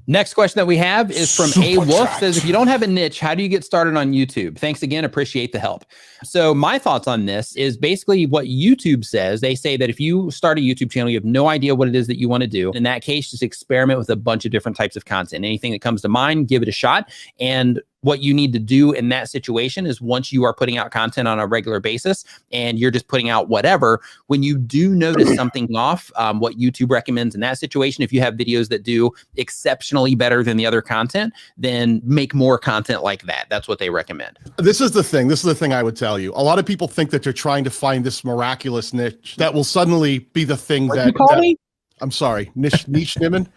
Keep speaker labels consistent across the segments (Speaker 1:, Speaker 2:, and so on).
Speaker 1: Next question that we have is from A Wolf. Says, if you don't have a niche, how do you get started on YouTube? Thanks again. Appreciate the help. So my thoughts on this is basically what YouTube says. They say that if you start a YouTube channel, you have no idea what it is that you want to do. In that case, just experiment with a bunch of different types of content. Anything that comes to mind, give it a shot. And what you need to do in that situation is once you are putting out content on a regular basis and you're just putting out whatever, when you do notice something off, what YouTube recommends in that situation, if you have videos that do exceptionally better than the other content, then make more content like that. That's what they recommend.
Speaker 2: This is the thing. This is the thing I would tell you. A lot of people think that they're trying to find this miraculous niche that will suddenly be the thing I'm sorry, niche Nimmin.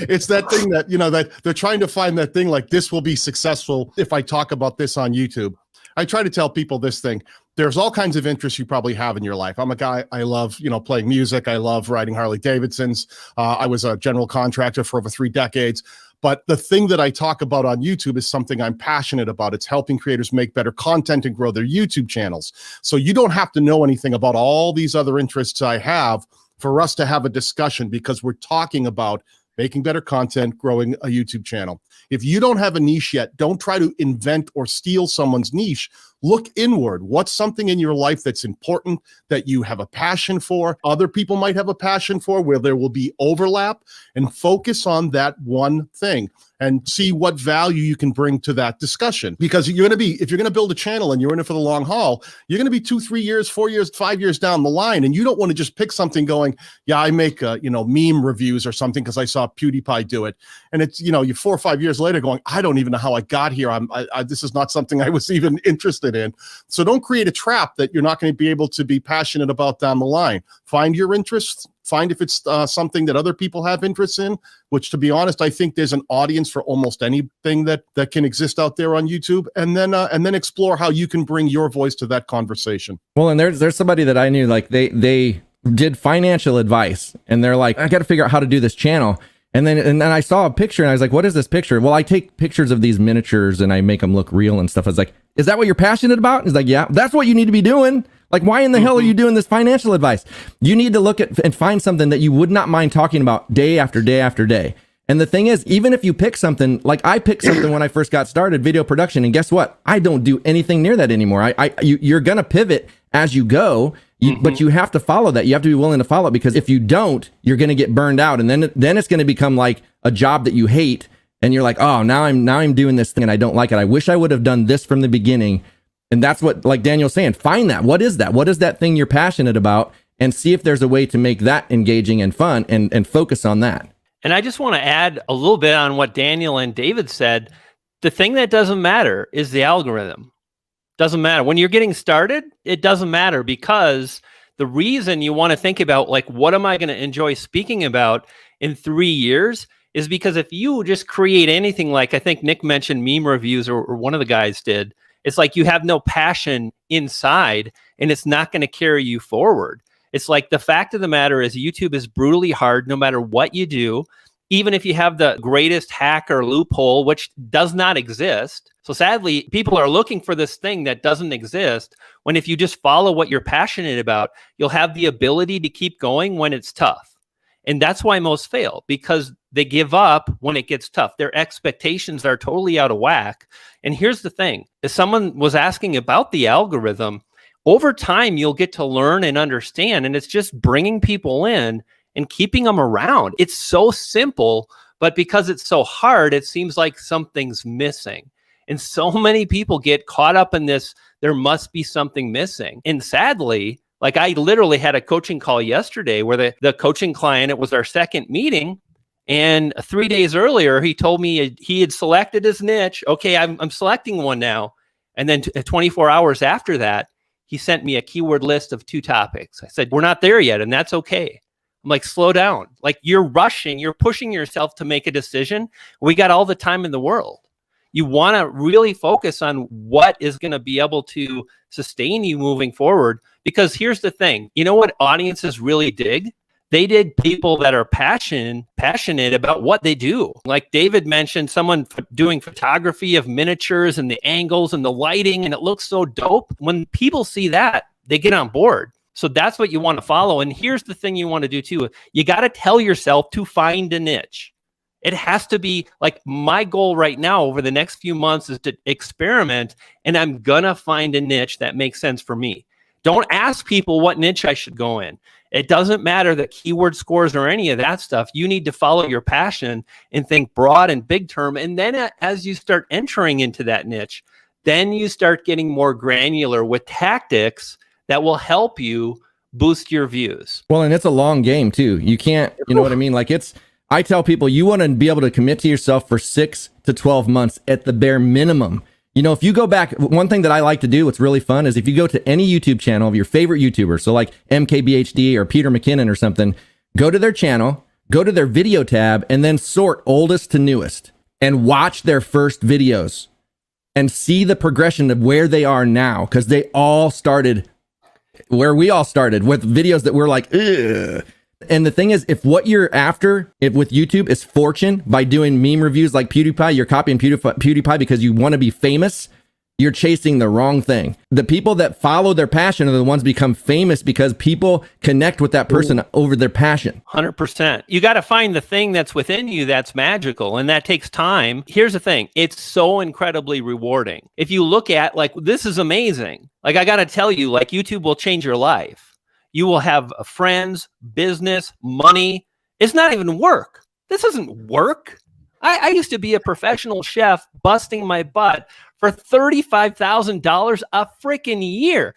Speaker 2: It's that thing that, you know, that they're trying to find that thing like this will be successful if I talk about this on YouTube. I try to tell people this thing. There's all kinds of interests you probably have in your life. I'm a guy, I love, you know, playing music. I love riding Harley Davidsons. I was a general contractor for over 3 decades. But the thing that I talk about on YouTube is something I'm passionate about. It's helping creators make better content and grow their YouTube channels. So you don't have to know anything about all these other interests I have for us to have a discussion, because we're talking about making better content, growing a YouTube channel. If you don't have a niche yet, don't try to invent or steal someone's niche. Look inward. What's something in your life that's important, that you have a passion for, other people might have a passion for, where there will be overlap, and focus on that one thing and see what value you can bring to that discussion. Because you're going to be, if you're going to build a channel and you're in it for the long haul, you're going to be 2, 3 years, 4 years, 5 years down the line. And you don't want to just pick something going, yeah, I make, you know, meme reviews or something because I saw PewDiePie do it. And it's, you know, you're 4 or 5 years later going, I don't even know how I got here. This is not something I was even interested in. So don't create a trap that you're not going to be able to be passionate about down the line. Find your interests. Find if it's something that other people have interest in, which, to be honest, I think there's an audience for almost anything that can exist out there on YouTube, and then explore how you can bring your voice to that conversation.
Speaker 3: Well, and there's somebody that I knew, like they did financial advice, and they're like, I got to figure out how to do this channel. And then I saw a picture and I was like, what is this picture? Well, I take pictures of these miniatures and I make them look real and stuff. I was like, is that what you're passionate about? And he's like, yeah, that's what you need to be doing. Like, why in the hell are you doing this financial advice? You need to look at and find something that you would not mind talking about day after day after day. And the thing is, even if you pick something, like I picked something when I first got started, video production, and guess what? I don't do anything near that anymore. You're going to pivot as you go, but you have to follow that. You have to be willing to follow it, because if you don't, you're going to get burned out. And then it's going to become like a job that you hate. And you're like, oh, now I'm doing this thing and I don't like it. I wish I would have done this from the beginning. And that's what, like Daniel's saying, find that. What is that? What is that thing you're passionate about? And see if there's a way to make that engaging and fun, and focus on that.
Speaker 4: And I just want to add a little bit on what Daniel and David said. The thing that doesn't matter is the algorithm. Doesn't matter. When you're getting started, it doesn't matter, because the reason you want to think about, like, what am I going to enjoy speaking about in 3 years, is because if you just create anything, like I think Nick mentioned meme reviews, or one of the guys did, it's like you have no passion inside and it's not going to carry you forward. It's like, the fact of the matter is YouTube is brutally hard no matter what you do, even if you have the greatest hack or loophole, which does not exist. So sadly, people are looking for this thing that doesn't exist, when if you just follow what you're passionate about, you'll have the ability to keep going when it's tough. And that's why most fail, because they give up when it gets tough. Their expectations are totally out of whack. And here's the thing, if someone was asking about the algorithm, over time, you'll get to learn and understand, and it's just bringing people in and keeping them around. It's so simple, but because it's so hard, it seems like something's missing. And so many people get caught up in this, there must be something missing. And sadly, like, I literally had a coaching call yesterday where the coaching client, it was our second meeting, and 3 days earlier, he told me he had selected his niche. Okay, I'm selecting one now. And then 24 hours after that, he sent me a keyword list of 2 topics. I said, we're not there yet, and that's okay. I'm like, slow down. Like, you're rushing, you're pushing yourself to make a decision. We got all the time in the world. You want to really focus on what is going to be able to sustain you moving forward. Because here's the thing, you know what audiences really dig? They dig people that are passionate about what they do. Like David mentioned, someone doing photography of miniatures and the angles and the lighting, and it looks so dope. When people see that, they get on board. So that's what you want to follow. And here's the thing you want to do too. You got to tell yourself to find a niche. It has to be like, my goal right now over the next few months is to experiment, and I'm going to find a niche that makes sense for me. Don't ask people what niche I should go in. It doesn't matter the keyword scores or any of that stuff. You need to follow your passion and think broad and big term. And then as you start entering into that niche, then you start getting more granular with tactics that will help you boost your views.
Speaker 3: Well, and it's a long game too. You can't, you know what I mean? Like I tell people, you want to be able to commit to yourself for 6 to 12 months at the bare minimum. You know, if you go back, one thing that I like to do, what's really fun, is if you go to any YouTube channel of your favorite YouTuber, so like MKBHD or Peter McKinnon or something, go to their channel, go to their video tab, and then sort oldest to newest and watch their first videos and see the progression of where they are now. Because they all started where we all started, with videos that were like, ugh. And the thing is, if what you're after with YouTube is fortune by doing meme reviews like PewDiePie, you're copying PewDiePie because you want to be famous, you're chasing the wrong thing. The people that follow their passion are the ones become famous because people connect with that person over their passion.
Speaker 4: 100%. You got to find the thing that's within you that's magical, and that takes time. Here's the thing. It's so incredibly rewarding. If you look at, like, this is amazing. Like, I got to tell you, like, YouTube will change your life. You will have friends, business, money. It's not even work. This isn't work. I used to be a professional chef busting my butt for $35,000 a freaking year.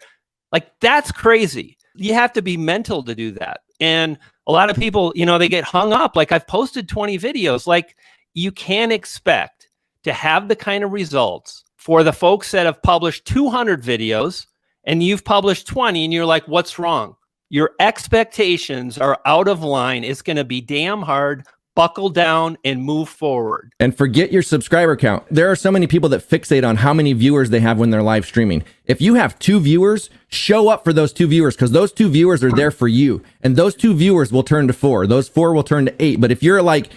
Speaker 4: Like, that's crazy. You have to be mental to do that. And a lot of people, you know, they get hung up. Like, I've posted 20 videos. Like, you can't expect to have the kind of results for the folks that have published 200 videos and you've published 20 and you're like, what's wrong? Your expectations are out of line. It's going to be damn hard. Buckle down and move forward.
Speaker 3: And forget your subscriber count. There are so many people that fixate on how many viewers they have when they're live streaming. If you have 2 viewers, show up for those 2 viewers, because those 2 viewers are there for you. And those 2 viewers will turn to 4. Those 4 will turn to 8. But if you're like,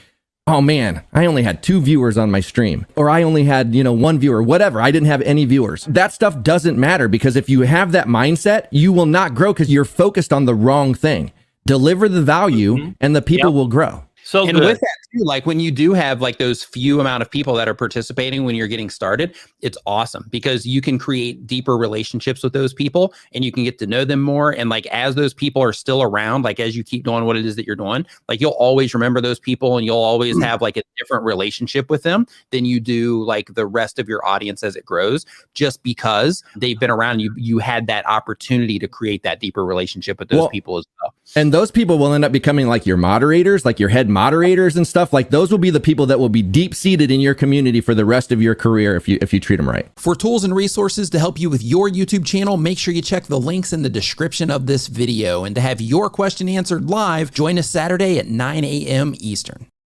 Speaker 3: oh man, I only had 2 viewers on my stream, or I only had, 1 viewer, whatever, I didn't have any viewers, that stuff doesn't matter, because if you have that mindset, you will not grow because you're focused on the wrong thing. Deliver the value and the people will grow.
Speaker 4: So
Speaker 1: and
Speaker 4: good.
Speaker 1: with that too, like when you do have like those few amount of people that are participating when you're getting started, it's awesome because you can create deeper relationships with those people and you can get to know them more. And like, as those people are still around, like as you keep doing what it is that you're doing, like you'll always remember those people and you'll always have like a different relationship with them than you do like the rest of your audience as it grows, just because they've been around. You had that opportunity to create that deeper relationship with those people as well.
Speaker 3: And those people will end up becoming like your moderators, like your head moderators and stuff. Like those will be the people that will be deep seated in your community for the rest of your career if you treat them right.
Speaker 5: For tools and resources to help you with your YouTube channel, make sure you check the links in the description of this video. And to have your question answered live, join us Saturday at 9 a.m. Eastern.